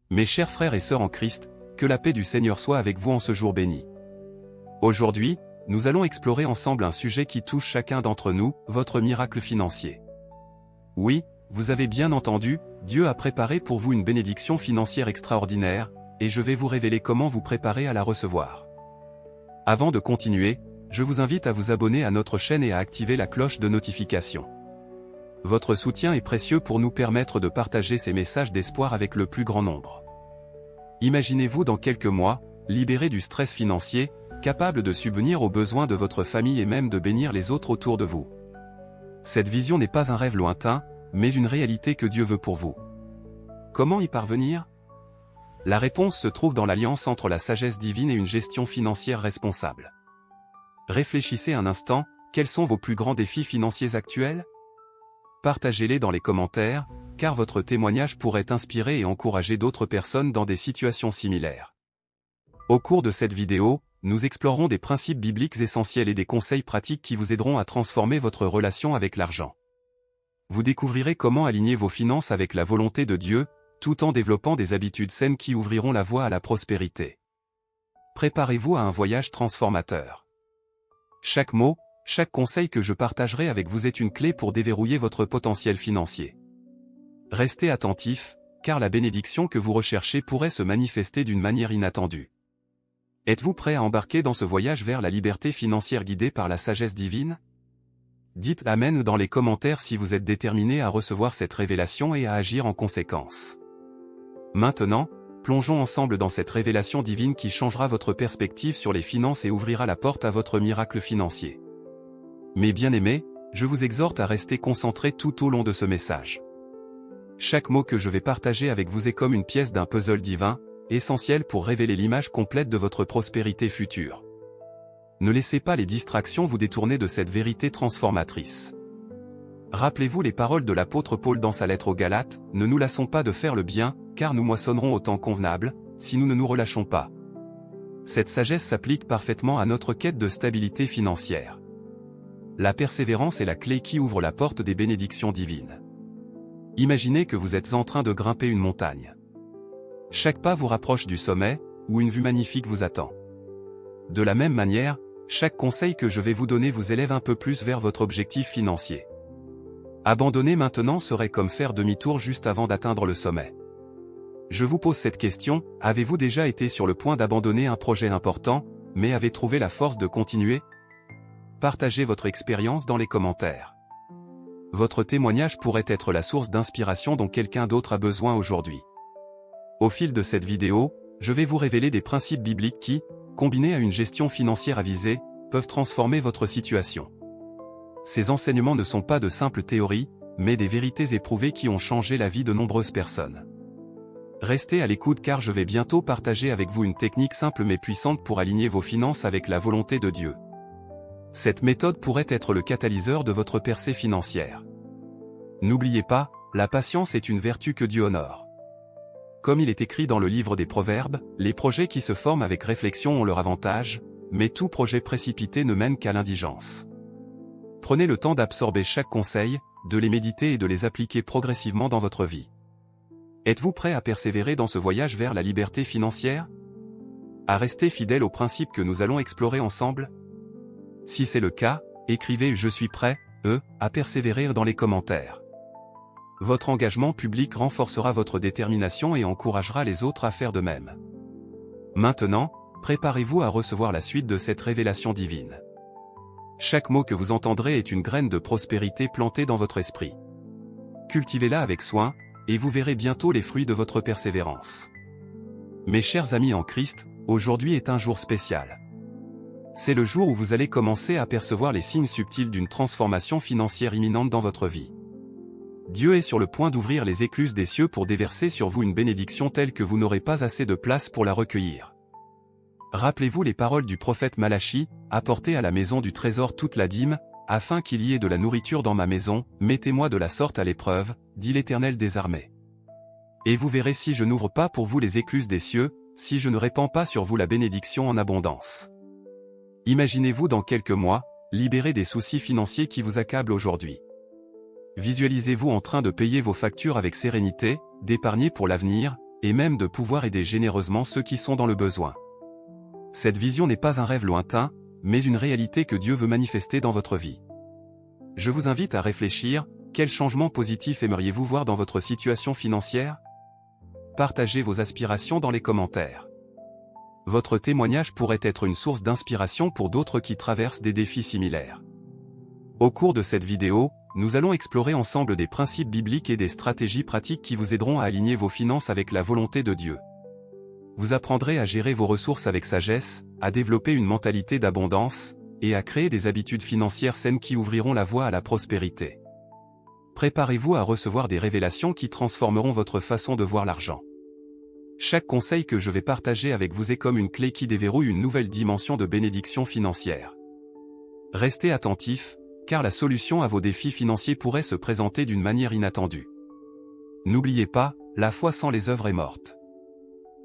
Mes chers frères et sœurs en Christ, que la paix du Seigneur soit avec vous en ce jour béni. Aujourd'hui, nous allons explorer ensemble un sujet qui touche chacun d'entre nous, votre miracle financier. Oui, vous avez bien entendu, Dieu a préparé pour vous une bénédiction financière extraordinaire, et je vais vous révéler comment vous préparer à la recevoir. Avant de continuer, je vous invite à vous abonner à notre chaîne et à activer la cloche de notification. Votre soutien est précieux pour nous permettre de partager ces messages d'espoir avec le plus grand nombre. Imaginez-vous dans quelques mois, libéré du stress financier, capable de subvenir aux besoins de votre famille et même de bénir les autres autour de vous. Cette vision n'est pas un rêve lointain, mais une réalité que Dieu veut pour vous. Comment y parvenir? La réponse se trouve dans l'alliance entre la sagesse divine et une gestion financière responsable. Réfléchissez un instant, quels sont vos plus grands défis financiers actuels? Partagez-les dans les commentaires, car votre témoignage pourrait inspirer et encourager d'autres personnes dans des situations similaires. Au cours de cette vidéo, nous explorerons des principes bibliques essentiels et des conseils pratiques qui vous aideront à transformer votre relation avec l'argent. Vous découvrirez comment aligner vos finances avec la volonté de Dieu, tout en développant des habitudes saines qui ouvriront la voie à la prospérité. Préparez-vous à un voyage transformateur. Chaque mot, chaque conseil que je partagerai avec vous est une clé pour déverrouiller votre potentiel financier. Restez attentifs, car la bénédiction que vous recherchez pourrait se manifester d'une manière inattendue. Êtes-vous prêt à embarquer dans ce voyage vers la liberté financière guidée par la sagesse divine? Dites Amen dans les commentaires si vous êtes déterminé à recevoir cette révélation et à agir en conséquence. Maintenant, plongeons ensemble dans cette révélation divine qui changera votre perspective sur les finances et ouvrira la porte à votre miracle financier. Mes bien-aimés, je vous exhorte à rester concentrés tout au long de ce message. Chaque mot que je vais partager avec vous est comme une pièce d'un puzzle divin, essentiel pour révéler l'image complète de votre prospérité future. Ne laissez pas les distractions vous détourner de cette vérité transformatrice. Rappelez-vous les paroles de l'apôtre Paul dans sa lettre aux Galates, « Ne nous lassons pas de faire le bien, car nous moissonnerons au temps convenable, si nous ne nous relâchons pas. » Cette sagesse s'applique parfaitement à notre quête de stabilité financière. La persévérance est la clé qui ouvre la porte des bénédictions divines. Imaginez que vous êtes en train de grimper une montagne. Chaque pas vous rapproche du sommet, où une vue magnifique vous attend. De la même manière, chaque conseil que je vais vous donner vous élève un peu plus vers votre objectif financier. Abandonner maintenant serait comme faire demi-tour juste avant d'atteindre le sommet. Je vous pose cette question, avez-vous déjà été sur le point d'abandonner un projet important, mais avez trouvé la force de continuer? Partagez votre expérience dans les commentaires. Votre témoignage pourrait être la source d'inspiration dont quelqu'un d'autre a besoin aujourd'hui. Au fil de cette vidéo, je vais vous révéler des principes bibliques qui, combinés à une gestion financière avisée, peuvent transformer votre situation. Ces enseignements ne sont pas de simples théories, mais des vérités éprouvées qui ont changé la vie de nombreuses personnes. Restez à l'écoute car je vais bientôt partager avec vous une technique simple mais puissante pour aligner vos finances avec la volonté de Dieu. Cette méthode pourrait être le catalyseur de votre percée financière. N'oubliez pas, la patience est une vertu que Dieu honore. Comme il est écrit dans le livre des Proverbes, les projets qui se forment avec réflexion ont leur avantage, mais tout projet précipité ne mène qu'à l'indigence. Prenez le temps d'absorber chaque conseil, de les méditer et de les appliquer progressivement dans votre vie. Êtes-vous prêt à persévérer dans ce voyage vers la liberté financière? À rester fidèle aux principes que nous allons explorer ensemble? Si c'est le cas, écrivez « Je suis prêt » à persévérer dans les commentaires. Votre engagement public renforcera votre détermination et encouragera les autres à faire de même. Maintenant, préparez-vous à recevoir la suite de cette révélation divine. Chaque mot que vous entendrez est une graine de prospérité plantée dans votre esprit. Cultivez-la avec soin, et vous verrez bientôt les fruits de votre persévérance. Mes chers amis en Christ, aujourd'hui est un jour spécial. C'est le jour où vous allez commencer à percevoir les signes subtils d'une transformation financière imminente dans votre vie. Dieu est sur le point d'ouvrir les écluses des cieux pour déverser sur vous une bénédiction telle que vous n'aurez pas assez de place pour la recueillir. Rappelez-vous les paroles du prophète Malachi, « Apportez à la maison du trésor toute la dîme, afin qu'il y ait de la nourriture dans ma maison, mettez-moi de la sorte à l'épreuve, dit l'Éternel des armées. Et vous verrez si je n'ouvre pas pour vous les écluses des cieux, si je ne répands pas sur vous la bénédiction en abondance. » Imaginez-vous dans quelques mois, libéré des soucis financiers qui vous accablent aujourd'hui. Visualisez-vous en train de payer vos factures avec sérénité, d'épargner pour l'avenir, et même de pouvoir aider généreusement ceux qui sont dans le besoin. Cette vision n'est pas un rêve lointain, mais une réalité que Dieu veut manifester dans votre vie. Je vous invite à réfléchir, quel changement positif aimeriez-vous voir dans votre situation financière? Partagez vos aspirations dans les commentaires. Votre témoignage pourrait être une source d'inspiration pour d'autres qui traversent des défis similaires. Au cours de cette vidéo, nous allons explorer ensemble des principes bibliques et des stratégies pratiques qui vous aideront à aligner vos finances avec la volonté de Dieu. Vous apprendrez à gérer vos ressources avec sagesse, à développer une mentalité d'abondance, et à créer des habitudes financières saines qui ouvriront la voie à la prospérité. Préparez-vous à recevoir des révélations qui transformeront votre façon de voir l'argent. Chaque conseil que je vais partager avec vous est comme une clé qui déverrouille une nouvelle dimension de bénédiction financière. Restez attentifs, car la solution à vos défis financiers pourrait se présenter d'une manière inattendue. N'oubliez pas, la foi sans les œuvres est morte.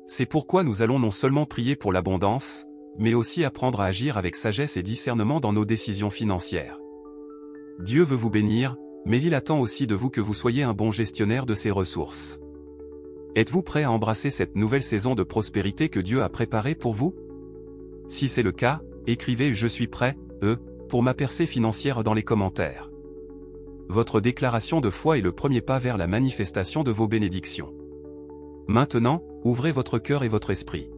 C'est pourquoi nous allons non seulement prier pour l'abondance, mais aussi apprendre à agir avec sagesse et discernement dans nos décisions financières. Dieu veut vous bénir, mais il attend aussi de vous que vous soyez un bon gestionnaire de ses ressources. Êtes-vous prêt à embrasser cette nouvelle saison de prospérité que Dieu a préparée pour vous? Si c'est le cas, écrivez « Je suis prêt » pour ma percée financière dans les commentaires. Votre déclaration de foi est le premier pas vers la manifestation de vos bénédictions. Maintenant, ouvrez votre cœur et votre esprit.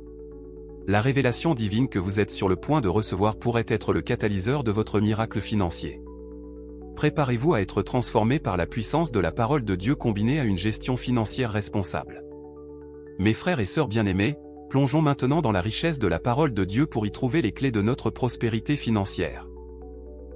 La révélation divine que vous êtes sur le point de recevoir pourrait être le catalyseur de votre miracle financier. Préparez-vous à être transformé par la puissance de la parole de Dieu combinée à une gestion financière responsable. Mes frères et sœurs bien-aimés, plongeons maintenant dans la richesse de la parole de Dieu pour y trouver les clés de notre prospérité financière.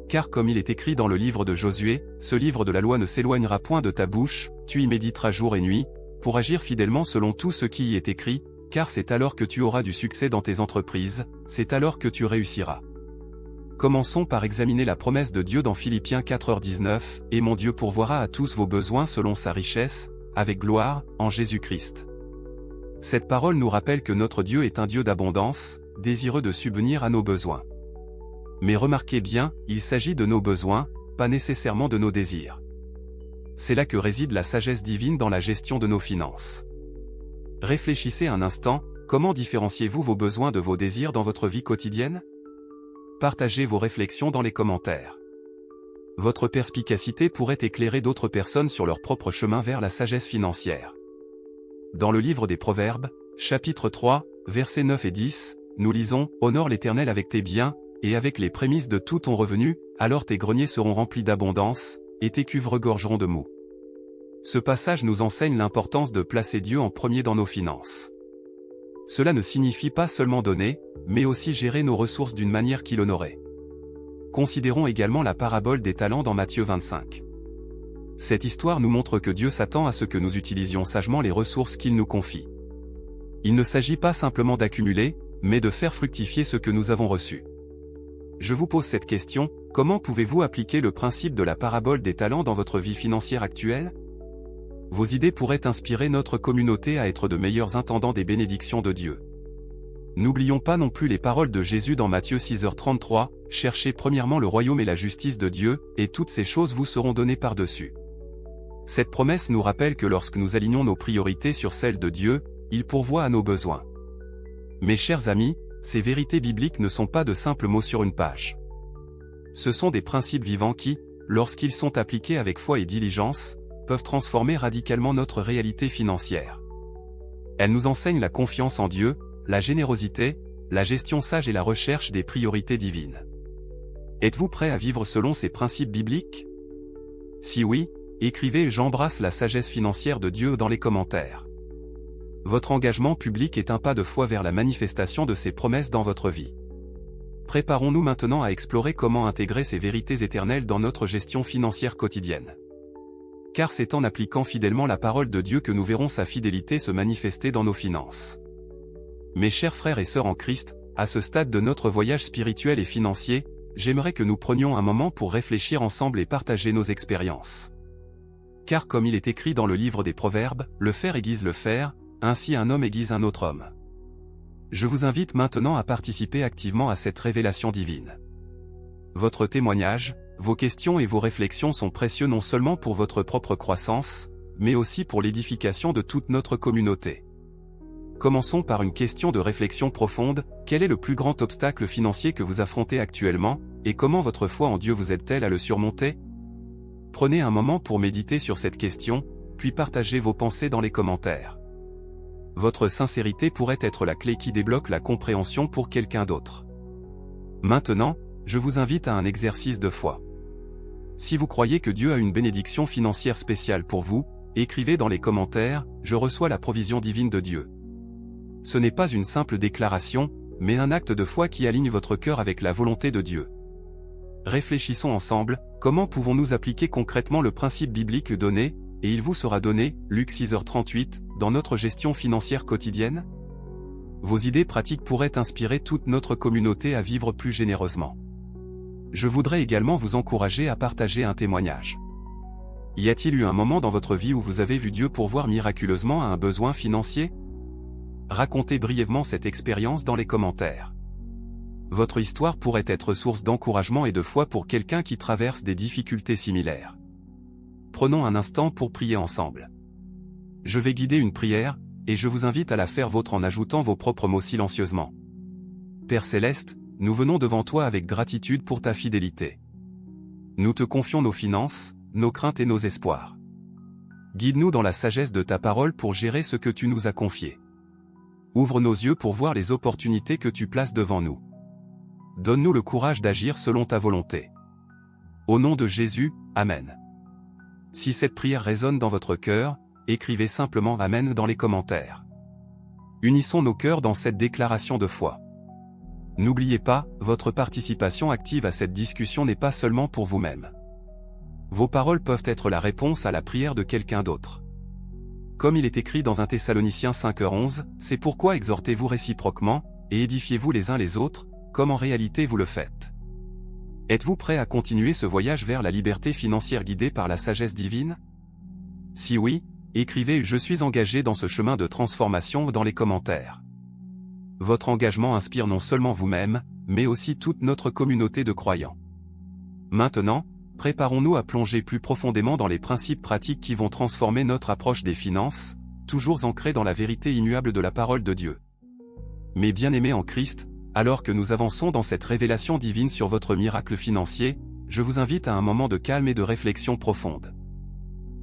Car comme il est écrit dans le livre de Josué, ce livre de la loi ne s'éloignera point de ta bouche, tu y méditeras jour et nuit, pour agir fidèlement selon tout ce qui y est écrit, car c'est alors que tu auras du succès dans tes entreprises, c'est alors que tu réussiras. Commençons par examiner la promesse de Dieu dans Philippiens 4:19, « Et mon Dieu pourvoira à tous vos besoins selon sa richesse, avec gloire, en Jésus-Christ. » Cette parole nous rappelle que notre Dieu est un Dieu d'abondance, désireux de subvenir à nos besoins. Mais remarquez bien, il s'agit de nos besoins, pas nécessairement de nos désirs. C'est là que réside la sagesse divine dans la gestion de nos finances. Réfléchissez un instant, comment différenciez-vous vos besoins de vos désirs dans votre vie quotidienne? Partagez vos réflexions dans les commentaires. Votre perspicacité pourrait éclairer d'autres personnes sur leur propre chemin vers la sagesse financière. Dans le livre des Proverbes, chapitre 3, versets 9 et 10, nous lisons « Honore l'Éternel avec tes biens, et avec les prémices de tout ton revenu, alors tes greniers seront remplis d'abondance, et tes cuves regorgeront de moût. » Ce passage nous enseigne l'importance de placer Dieu en premier dans nos finances. Cela ne signifie pas seulement donner, mais aussi gérer nos ressources d'une manière qui l'honorait. Considérons également la parabole des talents dans Matthieu 25. Cette histoire nous montre que Dieu s'attend à ce que nous utilisions sagement les ressources qu'il nous confie. Il ne s'agit pas simplement d'accumuler, mais de faire fructifier ce que nous avons reçu. Je vous pose cette question, comment pouvez-vous appliquer le principe de la parabole des talents dans votre vie financière actuelle? Vos idées pourraient inspirer notre communauté à être de meilleurs intendants des bénédictions de Dieu. N'oublions pas non plus les paroles de Jésus dans Matthieu 6h33, « Cherchez premièrement le royaume et la justice de Dieu, et toutes ces choses vous seront données par-dessus. » Cette promesse nous rappelle que lorsque nous alignons nos priorités sur celles de Dieu, il pourvoit à nos besoins. Mes chers amis, ces vérités bibliques ne sont pas de simples mots sur une page. Ce sont des principes vivants qui, lorsqu'ils sont appliqués avec foi et diligence, peuvent transformer radicalement notre réalité financière. Elles nous enseignent la confiance en Dieu, la générosité, la gestion sage et la recherche des priorités divines. Êtes-vous prêt à vivre selon ces principes bibliques? Si oui, écrivez « J'embrasse la sagesse financière de Dieu » dans les commentaires. Votre engagement public est un pas de foi vers la manifestation de ses promesses dans votre vie. Préparons-nous maintenant à explorer comment intégrer ces vérités éternelles dans notre gestion financière quotidienne. Car c'est en appliquant fidèlement la parole de Dieu que nous verrons sa fidélité se manifester dans nos finances. Mes chers frères et sœurs en Christ, à ce stade de notre voyage spirituel et financier, j'aimerais que nous prenions un moment pour réfléchir ensemble et partager nos expériences. Car comme il est écrit dans le livre des Proverbes, le fer aiguise le fer, ainsi un homme aiguise un autre homme. Je vous invite maintenant à participer activement à cette révélation divine. Votre témoignage, vos questions et vos réflexions sont précieux non seulement pour votre propre croissance, mais aussi pour l'édification de toute notre communauté. commençons par une question de réflexion profonde. Quel est le plus grand obstacle financier que vous affrontez actuellement, et comment votre foi en Dieu vous aide-t-elle à le surmonter? Prenez un moment pour méditer sur cette question, puis partagez vos pensées dans les commentaires. Votre sincérité pourrait être la clé qui débloque la compréhension pour quelqu'un d'autre. Maintenant, je vous invite à un exercice de foi. Si vous croyez que Dieu a une bénédiction financière spéciale pour vous, écrivez dans les commentaires « Je reçois la provision divine de Dieu ». Ce n'est pas une simple déclaration, mais un acte de foi qui aligne votre cœur avec la volonté de Dieu. Réfléchissons ensemble, comment pouvons-nous appliquer concrètement le principe biblique donné, et il vous sera donné, Luc 6h38, dans notre gestion financière quotidienne? Vos idées pratiques pourraient inspirer toute notre communauté à vivre plus généreusement. Je voudrais également vous encourager à partager un témoignage. Y a-t-il eu un moment dans votre vie où vous avez vu Dieu pourvoir miraculeusement à un besoin financier? Racontez brièvement cette expérience dans les commentaires. Votre histoire pourrait être source d'encouragement et de foi pour quelqu'un qui traverse des difficultés similaires. Prenons un instant pour prier ensemble. Je vais guider une prière, et je vous invite à la faire vôtre en ajoutant vos propres mots silencieusement. Père Céleste, nous venons devant toi avec gratitude pour ta fidélité. Nous te confions nos finances, nos craintes et nos espoirs. Guide-nous dans la sagesse de ta parole pour gérer ce que tu nous as confié. Ouvre nos yeux pour voir les opportunités que tu places devant nous. Donne-nous le courage d'agir selon ta volonté. Au nom de Jésus, Amen. Si cette prière résonne dans votre cœur, écrivez simplement Amen dans les commentaires. Unissons nos cœurs dans cette déclaration de foi. N'oubliez pas, votre participation active à cette discussion n'est pas seulement pour vous-même. Vos paroles peuvent être la réponse à la prière de quelqu'un d'autre. Comme il est écrit dans 1 Thessaloniciens 5h11, c'est pourquoi exhortez-vous réciproquement, et édifiez-vous les uns les autres, comme en réalité vous le faites. Êtes-vous prêt à continuer ce voyage vers la liberté financière guidée par la sagesse divine? Si oui, écrivez « Je suis engagé dans ce chemin de transformation » dans les commentaires. Votre engagement inspire non seulement vous-même, mais aussi toute notre communauté de croyants. Maintenant, préparons-nous à plonger plus profondément dans les principes pratiques qui vont transformer notre approche des finances, toujours ancrée dans la vérité immuable de la parole de Dieu. Mes bien-aimés en Christ, alors que nous avançons dans cette révélation divine sur votre miracle financier, je vous invite à un moment de calme et de réflexion profonde.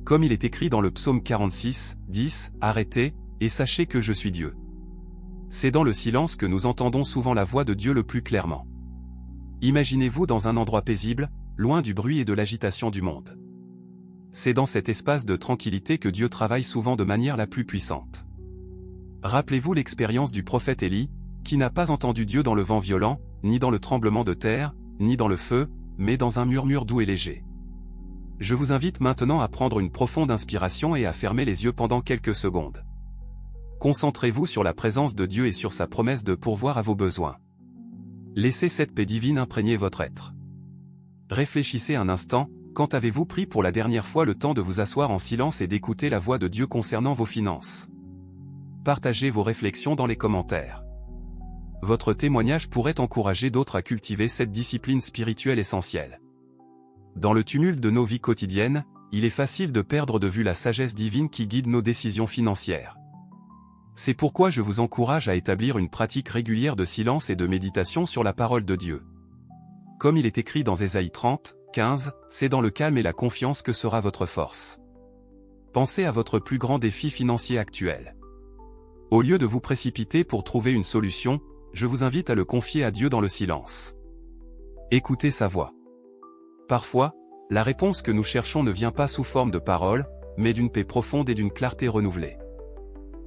Comme il est écrit dans le psaume 46, 10, « Arrêtez, et sachez que je suis Dieu ». C'est dans le silence que nous entendons souvent la voix de Dieu le plus clairement. Imaginez-vous dans un endroit paisible, loin du bruit et de l'agitation du monde. C'est dans cet espace de tranquillité que Dieu travaille souvent de manière la plus puissante. Rappelez-vous l'expérience du prophète Élie, qui n'a pas entendu Dieu dans le vent violent, ni dans le tremblement de terre, ni dans le feu, mais dans un murmure doux et léger. Je vous invite maintenant à prendre une profonde inspiration et à fermer les yeux pendant quelques secondes. Concentrez-vous sur la présence de Dieu et sur sa promesse de pourvoir à vos besoins. Laissez cette paix divine imprégner votre être. Réfléchissez un instant, quand avez-vous pris pour la dernière fois le temps de vous asseoir en silence et d'écouter la voix de Dieu concernant vos finances? Partagez vos réflexions dans les commentaires. Votre témoignage pourrait encourager d'autres à cultiver cette discipline spirituelle essentielle. Dans le tumulte de nos vies quotidiennes, il est facile de perdre de vue la sagesse divine qui guide nos décisions financières. C'est pourquoi je vous encourage à établir une pratique régulière de silence et de méditation sur la parole de Dieu. Comme il est écrit dans Ésaïe 30, 15, c'est dans le calme et la confiance que sera votre force. Pensez à votre plus grand défi financier actuel. Au lieu de vous précipiter pour trouver une solution, je vous invite à le confier à Dieu dans le silence. Écoutez sa voix. Parfois, la réponse que nous cherchons ne vient pas sous forme de paroles, mais d'une paix profonde et d'une clarté renouvelée.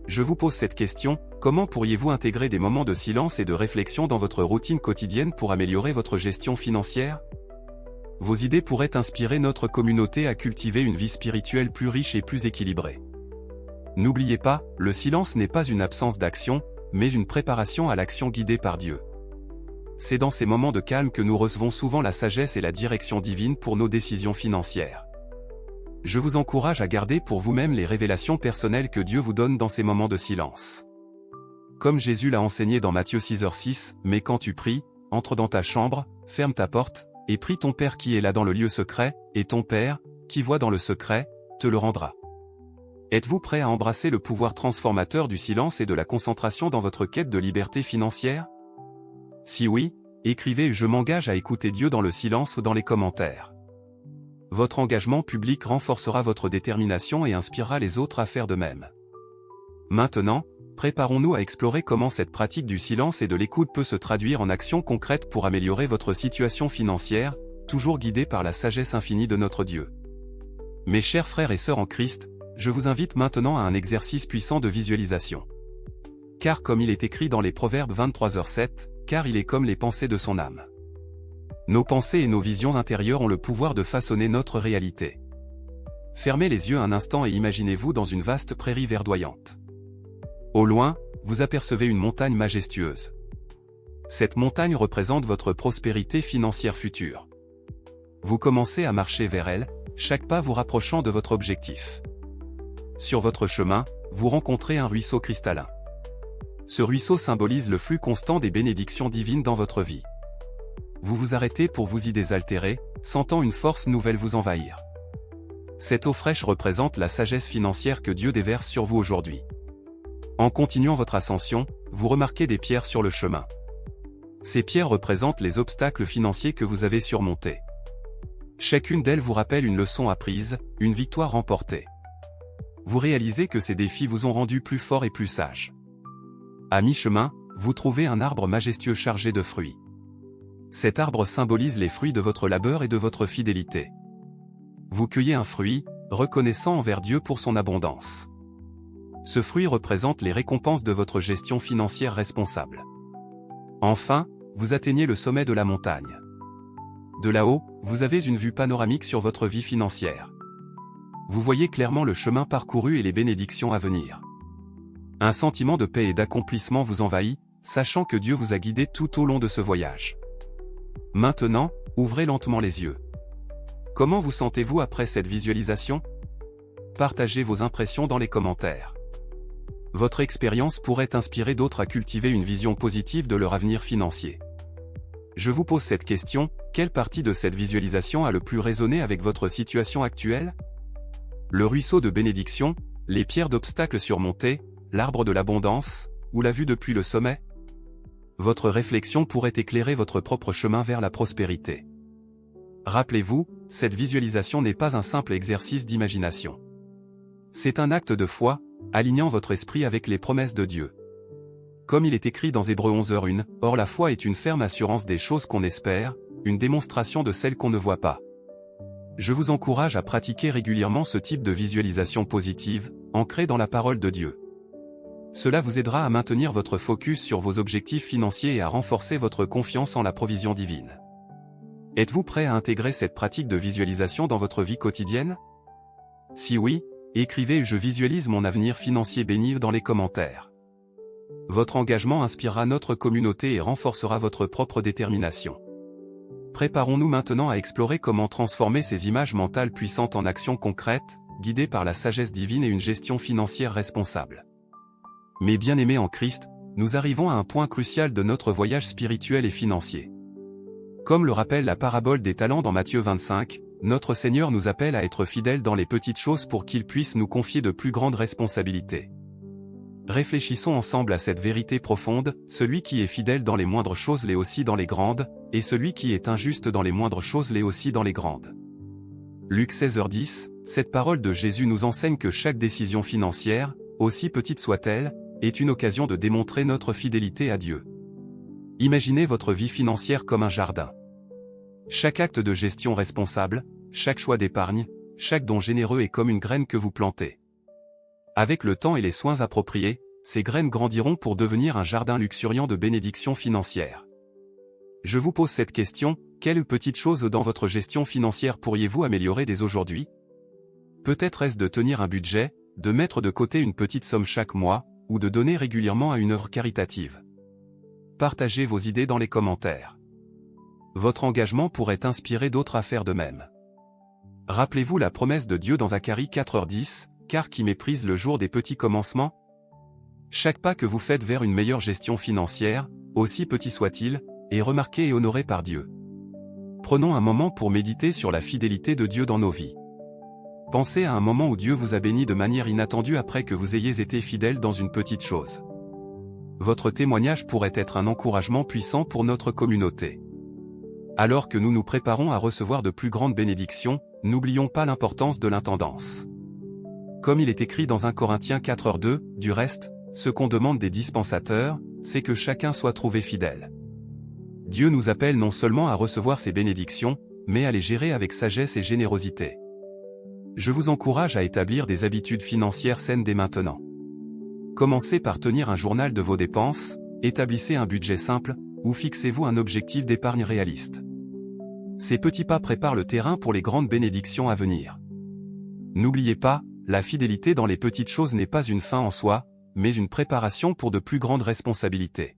Je vous pose cette question, comment pourriez-vous intégrer des moments de silence et de réflexion dans votre routine quotidienne pour améliorer votre gestion financière? Vos idées pourraient inspirer notre communauté à cultiver une vie spirituelle plus riche et plus équilibrée. N'oubliez pas, le silence n'est pas une absence d'action, mais une préparation à l'action guidée par Dieu. C'est dans ces moments de calme que nous recevons souvent la sagesse et la direction divine pour nos décisions financières. Je vous encourage à garder pour vous-même les révélations personnelles que Dieu vous donne dans ces moments de silence. Comme Jésus l'a enseigné dans Matthieu 6h6, « Mais quand tu pries, entre dans ta chambre, ferme ta porte, et prie ton Père qui est là dans le lieu secret, et ton Père, qui voit dans le secret, te le rendra. » Êtes-vous prêt à embrasser le pouvoir transformateur du silence et de la concentration dans votre quête de liberté financière? Si oui, écrivez « Je m'engage à écouter Dieu dans le silence » dans les commentaires. Votre engagement public renforcera votre détermination et inspirera les autres à faire de même. Maintenant, préparons-nous à explorer comment cette pratique du silence et de l'écoute peut se traduire en actions concrètes pour améliorer votre situation financière, toujours guidée par la sagesse infinie de notre Dieu. Mes chers frères et sœurs en Christ, je vous invite maintenant à un exercice puissant de visualisation. Car comme il est écrit dans les Proverbes 23h7, car il est comme les pensées de son âme. Nos pensées et nos visions intérieures ont le pouvoir de façonner notre réalité. Fermez les yeux un instant et imaginez-vous dans une vaste prairie verdoyante. Au loin, vous apercevez une montagne majestueuse. Cette montagne représente votre prospérité financière future. Vous commencez à marcher vers elle, chaque pas vous rapprochant de votre objectif. Sur votre chemin, vous rencontrez un ruisseau cristallin. Ce ruisseau symbolise le flux constant des bénédictions divines dans votre vie. Vous vous arrêtez pour vous y désaltérer, sentant une force nouvelle vous envahir. Cette eau fraîche représente la sagesse financière que Dieu déverse sur vous aujourd'hui. En continuant votre ascension, vous remarquez des pierres sur le chemin. Ces pierres représentent les obstacles financiers que vous avez surmontés. Chacune d'elles vous rappelle une leçon apprise, une victoire remportée. Vous réalisez que ces défis vous ont rendu plus fort et plus sage. À mi-chemin, vous trouvez un arbre majestueux chargé de fruits. Cet arbre symbolise les fruits de votre labeur et de votre fidélité. Vous cueillez un fruit, reconnaissant envers Dieu pour son abondance. Ce fruit représente les récompenses de votre gestion financière responsable. Enfin, vous atteignez le sommet de la montagne. De là-haut, vous avez une vue panoramique sur votre vie financière. Vous voyez clairement le chemin parcouru et les bénédictions à venir. Un sentiment de paix et d'accomplissement vous envahit, sachant que Dieu vous a guidé tout au long de ce voyage. Maintenant, ouvrez lentement les yeux. Comment vous sentez-vous après cette visualisation? Partagez vos impressions dans les commentaires. Votre expérience pourrait inspirer d'autres à cultiver une vision positive de leur avenir financier. Je vous pose cette question, quelle partie de cette visualisation a le plus résonné avec votre situation actuelle? Le ruisseau de bénédiction, les pierres d'obstacles surmontées, l'arbre de l'abondance, ou la vue depuis le sommet? Votre réflexion pourrait éclairer votre propre chemin vers la prospérité. Rappelez-vous, cette visualisation n'est pas un simple exercice d'imagination. C'est un acte de foi, alignant votre esprit avec les promesses de Dieu. Comme il est écrit dans Hébreux 11h1, « Or la foi est une ferme assurance des choses qu'on espère, une démonstration de celles qu'on ne voit pas. » Je vous encourage à pratiquer régulièrement ce type de visualisation positive, ancrée dans la parole de Dieu. Cela vous aidera à maintenir votre focus sur vos objectifs financiers et à renforcer votre confiance en la provision divine. Êtes-vous prêt à intégrer cette pratique de visualisation dans votre vie quotidienne? Si oui, écrivez « Je visualise mon avenir financier béni » dans les commentaires. Votre engagement inspirera notre communauté et renforcera votre propre détermination. Préparons-nous maintenant à explorer comment transformer ces images mentales puissantes en actions concrètes, guidées par la sagesse divine et une gestion financière responsable. Mes bien-aimés en Christ, nous arrivons à un point crucial de notre voyage spirituel et financier. Comme le rappelle la parabole des talents dans Matthieu 25, notre Seigneur nous appelle à être fidèles dans les petites choses pour qu'il puisse nous confier de plus grandes responsabilités. Réfléchissons ensemble à cette vérité profonde, celui qui est fidèle dans les moindres choses l'est aussi dans les grandes, et celui qui est injuste dans les moindres choses l'est aussi dans les grandes. Luc 16h10, cette parole de Jésus nous enseigne que chaque décision financière, aussi petite soit-elle, est une occasion de démontrer notre fidélité à Dieu. Imaginez votre vie financière comme un jardin. Chaque acte de gestion responsable, chaque choix d'épargne, chaque don généreux est comme une graine que vous plantez. Avec le temps et les soins appropriés, ces graines grandiront pour devenir un jardin luxuriant de bénédictions financières. Je vous pose cette question, quelle petite chose dans votre gestion financière pourriez-vous améliorer dès aujourd'hui? Peut-être est-ce de tenir un budget, de mettre de côté une petite somme chaque mois, ou de donner régulièrement à une œuvre caritative. Partagez vos idées dans les commentaires. Votre engagement pourrait inspirer d'autres à faire de même. Rappelez-vous la promesse de Dieu dans Zacharie 4h10, car qui méprise le jour des petits commencements? Chaque pas que vous faites vers une meilleure gestion financière, aussi petit soit-il, est remarqué et honoré par Dieu. Prenons un moment pour méditer sur la fidélité de Dieu dans nos vies. Pensez à un moment où Dieu vous a béni de manière inattendue après que vous ayez été fidèle dans une petite chose. Votre témoignage pourrait être un encouragement puissant pour notre communauté. Alors que nous nous préparons à recevoir de plus grandes bénédictions, n'oublions pas l'importance de l'intendance. Comme il est écrit dans 1 Corinthiens 4:2, du reste, ce qu'on demande des dispensateurs, c'est que chacun soit trouvé fidèle. Dieu nous appelle non seulement à recevoir ces bénédictions, mais à les gérer avec sagesse et générosité. Je vous encourage à établir des habitudes financières saines dès maintenant. Commencez par tenir un journal de vos dépenses, établissez un budget simple, ou fixez-vous un objectif d'épargne réaliste. Ces petits pas préparent le terrain pour les grandes bénédictions à venir. N'oubliez pas, la fidélité dans les petites choses n'est pas une fin en soi, mais une préparation pour de plus grandes responsabilités.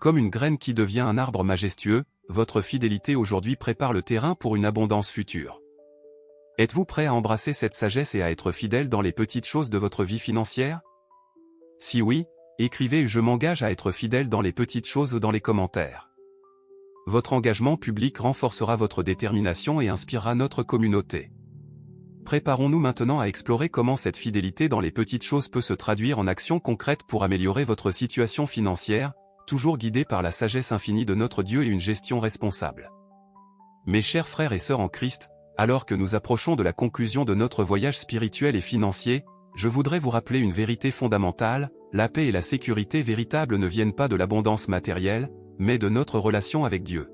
Comme une graine qui devient un arbre majestueux, votre fidélité aujourd'hui prépare le terrain pour une abondance future. Êtes-vous prêt à embrasser cette sagesse et à être fidèle dans les petites choses de votre vie financière? Si oui, écrivez « Je m'engage à être fidèle dans les petites choses » dans les commentaires. Votre engagement public renforcera votre détermination et inspirera notre communauté. Préparons-nous maintenant à explorer comment cette fidélité dans les petites choses peut se traduire en actions concrètes pour améliorer votre situation financière, toujours guidée par la sagesse infinie de notre Dieu et une gestion responsable. Mes chers frères et sœurs en Christ, alors que nous approchons de la conclusion de notre voyage spirituel et financier, je voudrais vous rappeler une vérité fondamentale: la paix et la sécurité véritable ne viennent pas de l'abondance matérielle, mais de notre relation avec Dieu.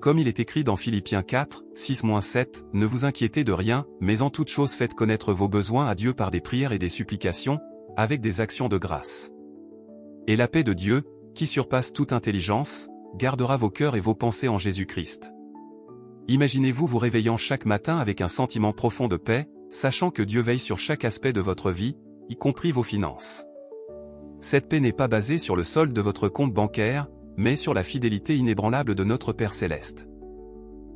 Comme il est écrit dans Philippiens 4, 6-7, « Ne vous inquiétez de rien, mais en toute chose faites connaître vos besoins à Dieu par des prières et des supplications, avec des actions de grâce. Et la paix de Dieu, qui surpasse toute intelligence, gardera vos cœurs et vos pensées en Jésus-Christ. » Imaginez-vous vous réveillant chaque matin avec un sentiment profond de paix, sachant que Dieu veille sur chaque aspect de votre vie, y compris vos finances. Cette paix n'est pas basée sur le solde de votre compte bancaire, mais sur la fidélité inébranlable de notre Père Céleste.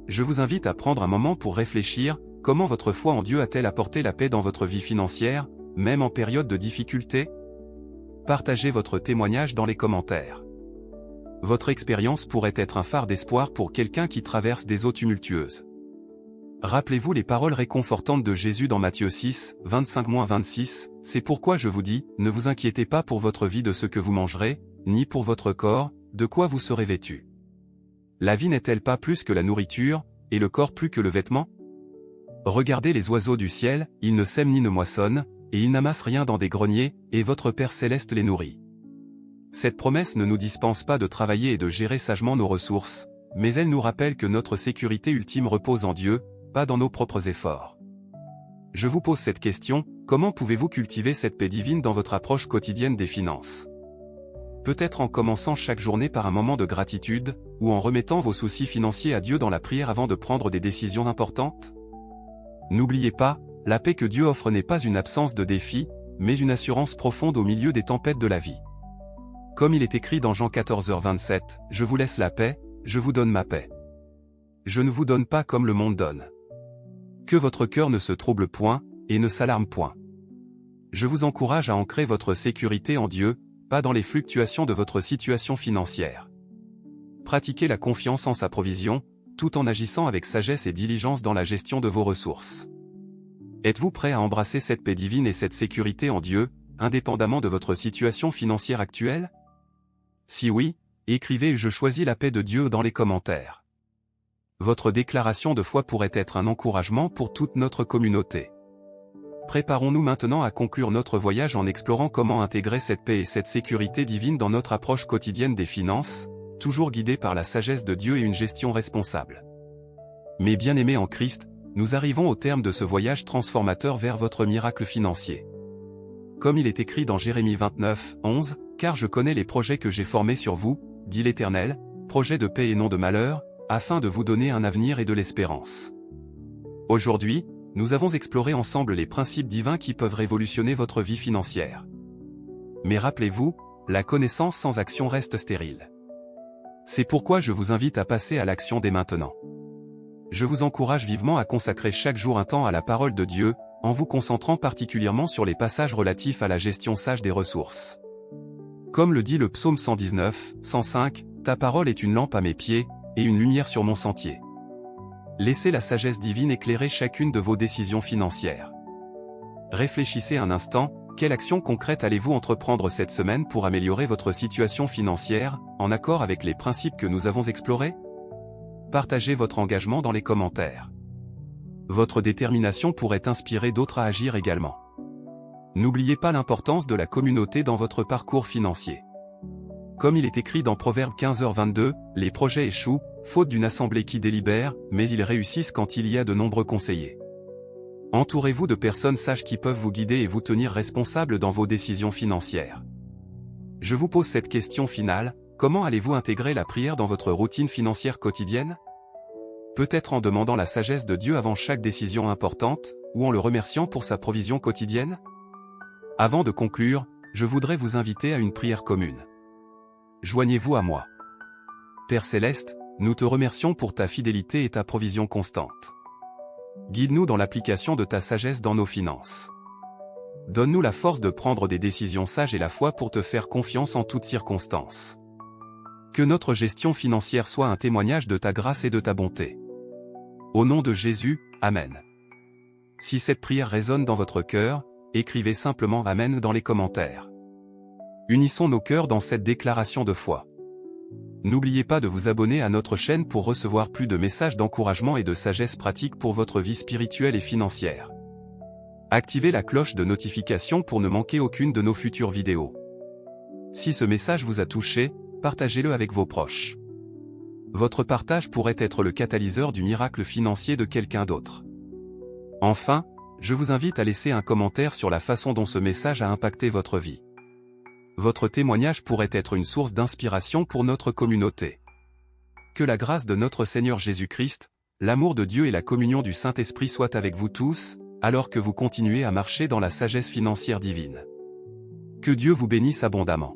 Je vous invite à prendre un moment pour réfléchir: comment votre foi en Dieu a-t-elle apporté la paix dans votre vie financière, même en période de difficulté? Partagez votre témoignage dans les commentaires. Votre expérience pourrait être un phare d'espoir pour quelqu'un qui traverse des eaux tumultueuses. Rappelez-vous les paroles réconfortantes de Jésus dans Matthieu 6, 25-26, « C'est pourquoi je vous dis, ne vous inquiétez pas pour votre vie de ce que vous mangerez, ni pour votre corps, de quoi vous serez vêtus. La vie n'est-elle pas plus que la nourriture, et le corps plus que le vêtement? Regardez les oiseaux du ciel, ils ne sèment ni ne moissonnent, et ils n'amassent rien dans des greniers, et votre Père Céleste les nourrit. » Cette promesse ne nous dispense pas de travailler et de gérer sagement nos ressources, mais elle nous rappelle que notre sécurité ultime repose en Dieu, pas dans nos propres efforts. Je vous pose cette question: comment pouvez-vous cultiver cette paix divine dans votre approche quotidienne des finances? Peut-être en commençant chaque journée par un moment de gratitude, ou en remettant vos soucis financiers à Dieu dans la prière avant de prendre des décisions importantes? N'oubliez pas, la paix que Dieu offre n'est pas une absence de défis, mais une assurance profonde au milieu des tempêtes de la vie. Comme il est écrit dans Jean 14h27, « Je vous laisse la paix, je vous donne ma paix. Je ne vous donne pas comme le monde donne. Que votre cœur ne se trouble point, et ne s'alarme point. » Je vous encourage à ancrer votre sécurité en Dieu, pas dans les fluctuations de votre situation financière. Pratiquez la confiance en sa provision, tout en agissant avec sagesse et diligence dans la gestion de vos ressources. Êtes-vous prêt à embrasser cette paix divine et cette sécurité en Dieu, indépendamment de votre situation financière actuelle? Si oui, écrivez « Je choisis la paix de Dieu » dans les commentaires. Votre déclaration de foi pourrait être un encouragement pour toute notre communauté. Préparons-nous maintenant à conclure notre voyage en explorant comment intégrer cette paix et cette sécurité divine dans notre approche quotidienne des finances, toujours guidée par la sagesse de Dieu et une gestion responsable. Mes bien-aimés en Christ, nous arrivons au terme de ce voyage transformateur vers votre miracle financier. Comme il est écrit dans Jérémie 29, 11, « Car je connais les projets que j'ai formés sur vous, dit l'Éternel, projets de paix et non de malheur, afin de vous donner un avenir et de l'espérance. » Aujourd'hui, nous avons exploré ensemble les principes divins qui peuvent révolutionner votre vie financière. Mais rappelez-vous, la connaissance sans action reste stérile. C'est pourquoi je vous invite à passer à l'action dès maintenant. Je vous encourage vivement à consacrer chaque jour un temps à la parole de Dieu, en vous concentrant particulièrement sur les passages relatifs à la gestion sage des ressources. Comme le dit le psaume 119, 105, « Ta parole est une lampe à mes pieds, et une lumière sur mon sentier. » Laissez la sagesse divine éclairer chacune de vos décisions financières. Réfléchissez un instant, quelle action concrète allez-vous entreprendre cette semaine pour améliorer votre situation financière, en accord avec les principes que nous avons explorés? Partagez votre engagement dans les commentaires. Votre détermination pourrait inspirer d'autres à agir également. N'oubliez pas l'importance de la communauté dans votre parcours financier. Comme il est écrit dans Proverbe 15h22, les projets échouent, faute d'une assemblée qui délibère, mais ils réussissent quand il y a de nombreux conseillers. Entourez-vous de personnes sages qui peuvent vous guider et vous tenir responsable dans vos décisions financières. Je vous pose cette question finale, comment allez-vous intégrer la prière dans votre routine financière quotidienne? Peut-être en demandant la sagesse de Dieu avant chaque décision importante, ou en le remerciant pour sa provision quotidienne? Avant de conclure, je voudrais vous inviter à une prière commune. Joignez-vous à moi. Père Céleste, nous te remercions pour ta fidélité et ta provision constante. Guide-nous dans l'application de ta sagesse dans nos finances. Donne-nous la force de prendre des décisions sages et la foi pour te faire confiance en toutes circonstances. Que notre gestion financière soit un témoignage de ta grâce et de ta bonté. Au nom de Jésus, Amen. Si cette prière résonne dans votre cœur, écrivez simplement Amen dans les commentaires. Unissons nos cœurs dans cette déclaration de foi. N'oubliez pas de vous abonner à notre chaîne pour recevoir plus de messages d'encouragement et de sagesse pratique pour votre vie spirituelle et financière. Activez la cloche de notification pour ne manquer aucune de nos futures vidéos. Si ce message vous a touché, partagez-le avec vos proches. Votre partage pourrait être le catalyseur du miracle financier de quelqu'un d'autre. Enfin, je vous invite à laisser un commentaire sur la façon dont ce message a impacté votre vie. Votre témoignage pourrait être une source d'inspiration pour notre communauté. Que la grâce de notre Seigneur Jésus-Christ, l'amour de Dieu et la communion du Saint-Esprit soient avec vous tous, alors que vous continuez à marcher dans la sagesse financière divine. Que Dieu vous bénisse abondamment.